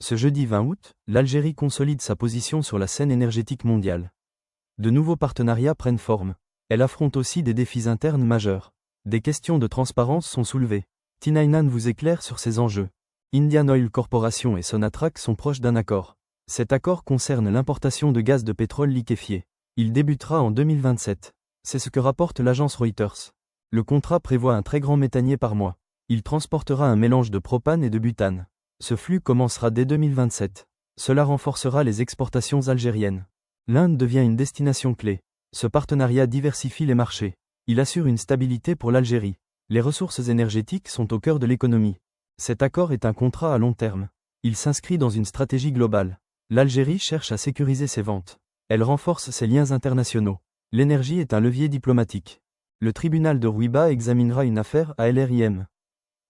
Ce jeudi 20 août, l'Algérie consolide sa position sur la scène énergétique mondiale. De nouveaux partenariats prennent forme. Elle affronte aussi des défis internes majeurs. Des questions de transparence sont soulevées. T99 vous éclaire sur ces enjeux. Indian Oil Corporation et Sonatrach sont proches d'un accord. Cet accord concerne l'importation de gaz de pétrole liquéfié. Il débutera en 2027. C'est ce que rapporte l'agence Reuters. Le contrat prévoit un très grand méthanier par mois. Il transportera un mélange de propane et de butane. Ce flux commencera dès 2027. Cela renforcera les exportations algériennes. L'Inde devient une destination clé. Ce partenariat diversifie les marchés. Il assure une stabilité pour l'Algérie. Les ressources énergétiques sont au cœur de l'économie. Cet accord est un contrat à long terme. Il s'inscrit dans une stratégie globale. L'Algérie cherche à sécuriser ses ventes. Elle renforce ses liens internationaux. L'énergie est un levier diplomatique. Le tribunal de Rouiba examinera une affaire à LRIM.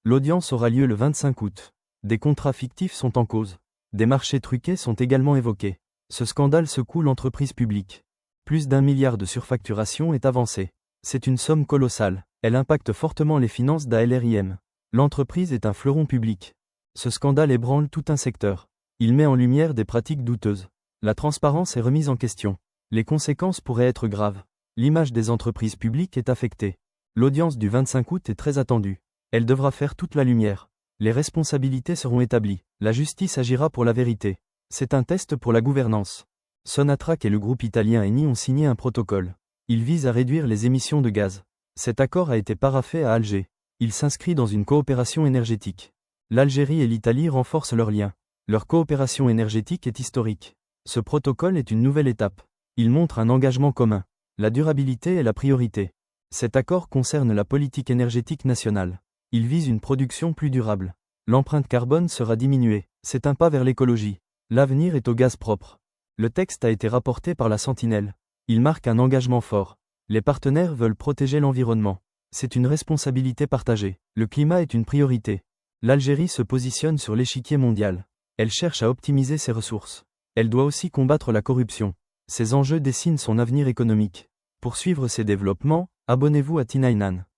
L'audience aura lieu le 25 août. Des contrats fictifs sont en cause. Des marchés truqués sont également évoqués. Ce scandale secoue l'entreprise publique. Plus d'1 milliard de surfacturation est avancé. C'est une somme colossale. Elle impacte fortement les finances d'ALRIM. L'entreprise est un fleuron public. Ce scandale ébranle tout un secteur. Il met en lumière des pratiques douteuses. La transparence est remise en question. Les conséquences pourraient être graves. L'image des entreprises publiques est affectée. L'audience du 25 août est très attendue. Elle devra faire toute la lumière. Les responsabilités seront établies. La justice agira pour la vérité. C'est un test pour la gouvernance. Sonatrach et le groupe italien Eni ont signé un protocole. Il vise à réduire les émissions de gaz. Cet accord a été paraphé à Alger. Il s'inscrit dans une coopération énergétique. L'Algérie et l'Italie renforcent leurs liens. Leur coopération énergétique est historique. Ce protocole est une nouvelle étape. Il montre un engagement commun. La durabilité est la priorité. Cet accord concerne la politique énergétique nationale. Il vise une production plus durable. L'empreinte carbone sera diminuée. C'est un pas vers l'écologie. L'avenir est au gaz propre. Le texte a été rapporté par la Sentinelle. Il marque un engagement fort. Les partenaires veulent protéger l'environnement. C'est une responsabilité partagée. Le climat est une priorité. L'Algérie se positionne sur l'échiquier mondial. Elle cherche à optimiser ses ressources. Elle doit aussi combattre la corruption. Ces enjeux dessinent son avenir économique. Pour suivre ces développements, abonnez-vous à T99.